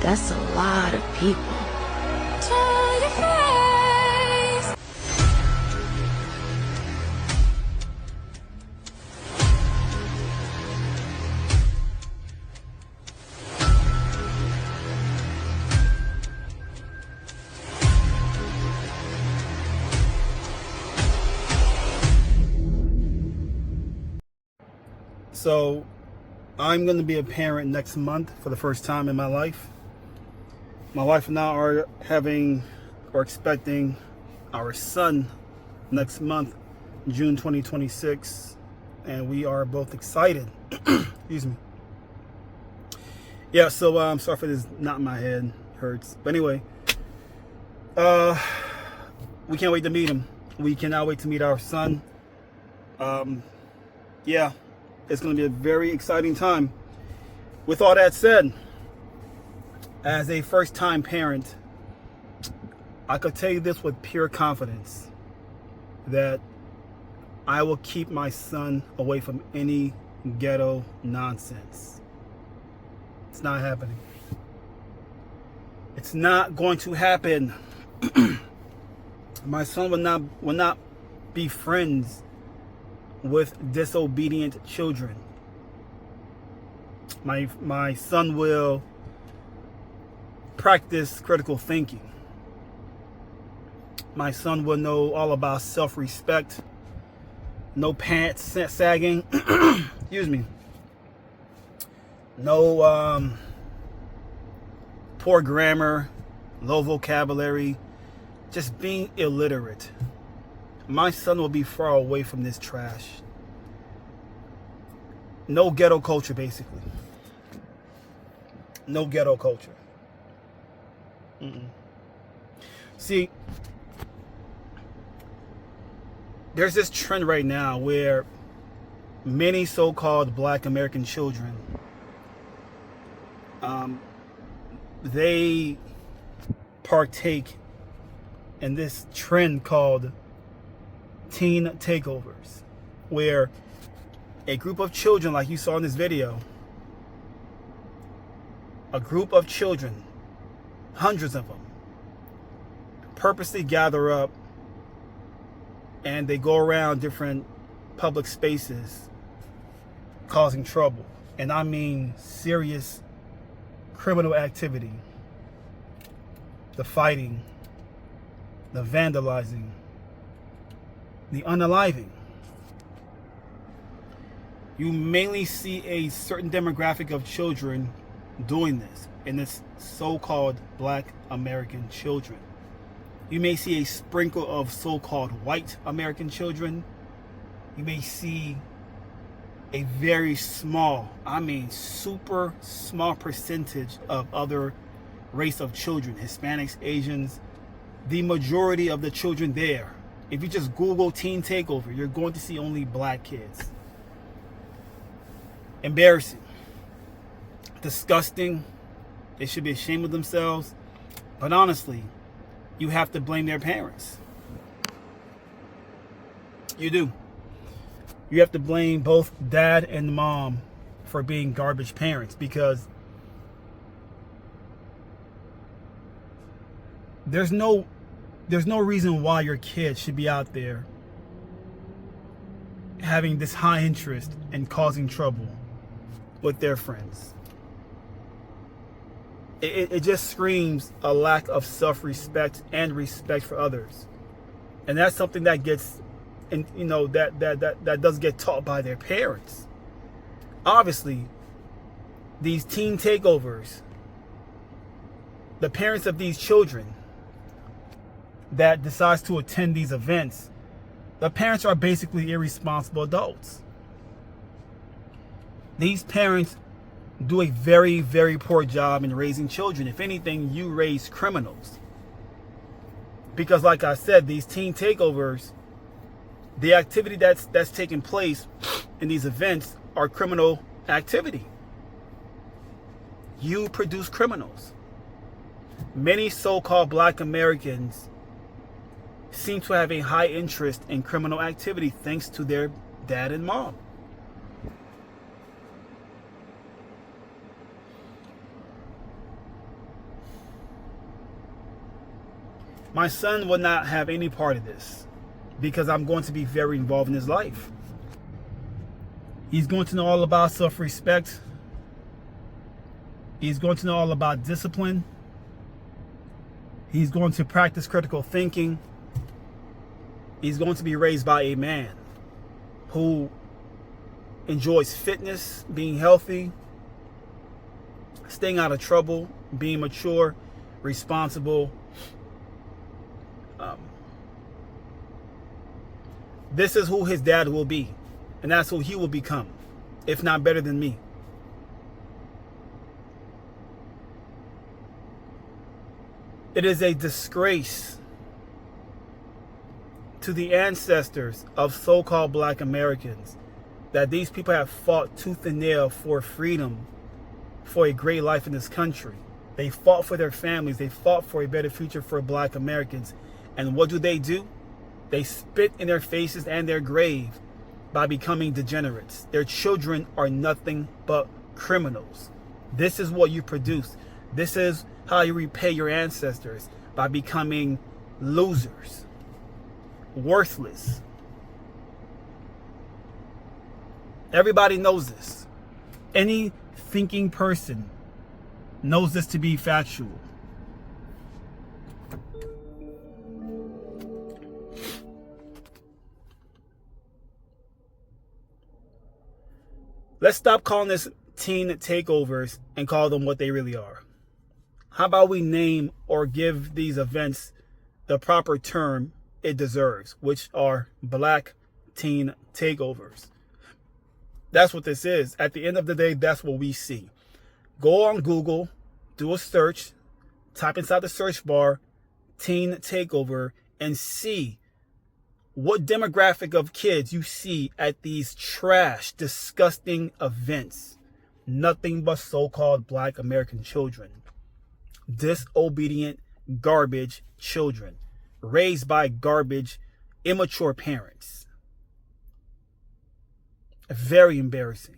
That's a lot of people. So I'm going to be a parent next month for the first time in my life. My wife and I are expecting our son next month, June 2026, and we are both excited. Excuse me. Yeah, so I'm sorry for this knot in my head, hurts. But anyway, we can't wait to meet him. We cannot wait to meet our son. Yeah. It's going to be a very exciting time. With all that said, as a first-time parent, I could tell you this with pure confidence, that I will keep my son away from any ghetto nonsense. It's not happening. It's not going to happen. My son will not be friends with disobedient children. My son will practice critical thinking. My son will know all about self-respect, no pants sagging, excuse me, no poor grammar, low vocabulary, just being illiterate. My son will be far away from this trash. No ghetto culture, basically. No ghetto culture. See, there's this trend right now where many so-called Black American children, they partake in this trend called teen takeovers, where a group of children, like you saw in this video, a group of children, hundreds of them, purposely gather up and they go around different public spaces causing trouble. And I mean serious criminal activity. The fighting, the vandalizing, the unaliving. You mainly see a certain demographic of children doing this, and it's so-called Black American children. You may see a sprinkle of so-called white American children. You may see a very small, I mean super small percentage of other race of children, Hispanics, Asians. The majority of the children there, if you just Google teen takeover, you're going to see only Black kids. Embarrassing. Disgusting. They should be ashamed of themselves. But honestly, you have to blame their parents. You do. You have to blame both dad and mom for being garbage parents, because there's no reason why your kid should be out there having this high interest in causing trouble with their friends. It just screams a lack of self-respect and respect for others. And that's something that gets, and you know, that does get taught by their parents. Obviously, these teen takeovers, the parents of these children that decides to attend these events, the parents are basically irresponsible adults. These parents do a very, very poor job in raising children. If anything, you raise criminals. Because like I said, these teen takeovers, the activity that's taking place in these events are criminal activity. You produce criminals. Many so-called Black Americans seem to have a high interest in criminal activity thanks to their dad and mom. My son will not have any part of this because I'm going to be very involved in his life. He's going to know all about self-respect. He's going to know all about discipline. He's going to practice critical thinking. He's going to be raised by a man who enjoys fitness, being healthy, staying out of trouble, being mature, responsible. This is who his dad will be, and that's who he will become, if not better than me. It is a disgrace to the ancestors of so-called black Americans that these people have fought tooth and nail for freedom, for a great life in this country. They fought for their families. They fought for a better future for black Americans. And what do? They spit in their faces and their grave by becoming degenerates. Their children are nothing but criminals. This is what you produce. This is how you repay your ancestors, by becoming losers, worthless. Everybody knows this. Any thinking person knows this to be factual. Let's stop calling this teen takeovers and call them what they really are. How about we name or give these events the proper term it deserves, which are black teen takeovers. That's what this is. At the end of the day, that's what we see. Go on Google, do a search, type inside the search bar, teen takeover, and see what demographic of kids you see at these trash, disgusting events. Nothing but so-called black American children. Disobedient, garbage children. Raised by garbage, immature parents. Very embarrassing.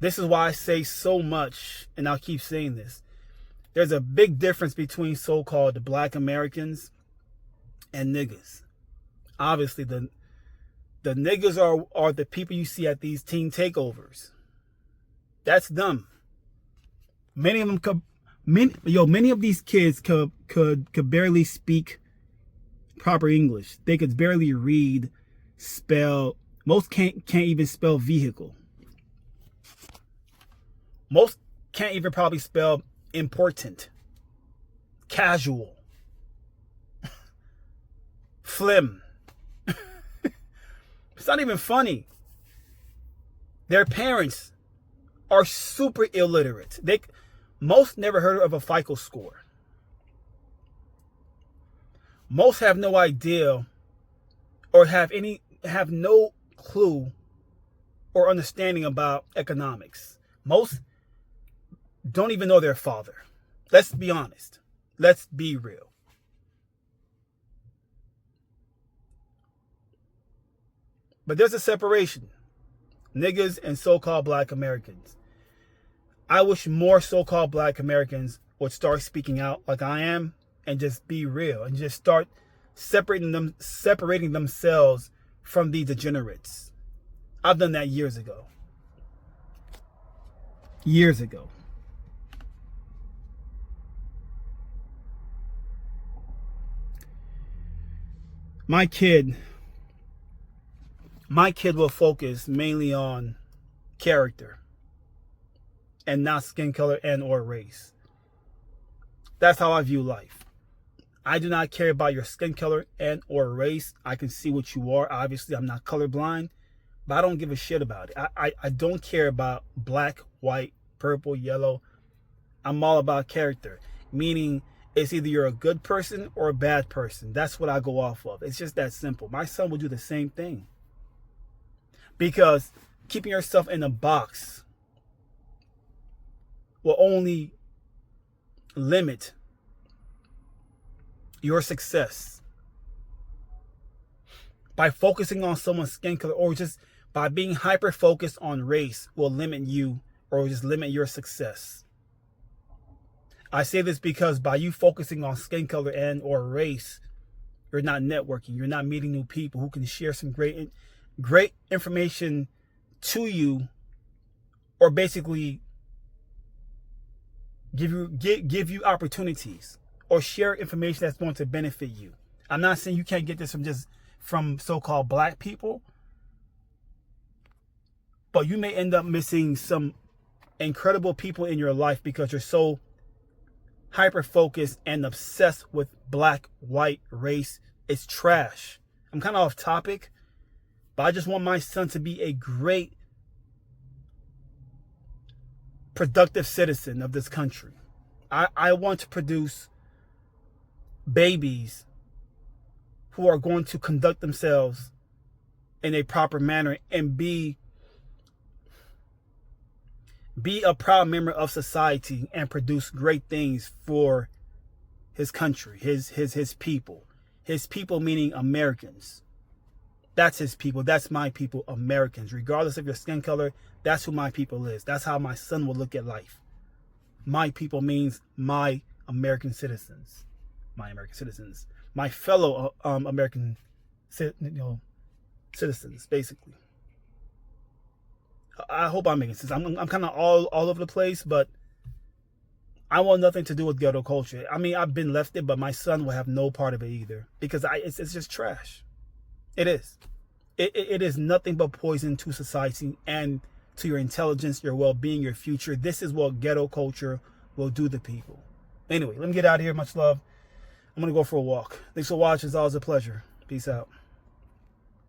This is why I say so much, and I'll keep saying this. There's a big difference between so-called black Americans and niggas. Obviously, the niggas are the people you see at these teen takeovers. That's them. Many of them many of these kids could barely speak proper English. They could barely read, spell. Most can't even spell vehicle. Most can't even probably spell important, casual, flim. It's not even funny. Their parents are super illiterate. Most never heard of a FICO score. Most have no idea or have no clue or understanding about economics. Most don't even know their father. Let's be honest. Let's be real. But there's a separation. Niggas and so-called black Americans. I wish more so-called black Americans would start speaking out like I am and just be real and just start separating themselves from the degenerates. I've done that years ago. Years ago. My kid will focus mainly on character and not skin color and or race. That's how I view life. I do not care about your skin color and or race. I can see what you are. Obviously, I'm not colorblind, but I don't give a shit about it. I don't care about black, white, purple, yellow. I'm all about character, meaning it's either you're a good person or a bad person. That's what I go off of. It's just that simple. My son will do the same thing. Because keeping yourself in a box will only limit your success. By focusing on someone's skin color or just by being hyper focused on race will limit you or just limit your success. I say this because by you focusing on skin color and or race, you're not networking. You're not meeting new people who can share some great information to you, or basically give you opportunities, or share information that's going to benefit you. I'm not saying you can't get this from so-called black people, but you may end up missing some incredible people in your life because you're so hyper focused and obsessed with black, white, race. It's trash. I'm kind of off topic, but I just want my son to be a great, productive citizen of this country. I want to produce babies who are going to conduct themselves in a proper manner and be a proud member of society and produce great things for his country, his people. His people meaning Americans. That's his people. That's my people, Americans. Regardless of your skin color, that's who my people is. That's how my son will look at life. My people means my American citizens. My American citizens. My fellow American citizens, basically. I hope I'm making sense. I'm kind of all over the place, but I want nothing to do with ghetto culture. I mean, I've been left it, but my son will have no part of it either, because it's just trash. It is. It is nothing but poison to society and to your intelligence, your well-being, your future. This is what ghetto culture will do to people. Anyway, let me get out of here. Much love. I'm going to go for a walk. Thanks for watching. It's always a pleasure. Peace out.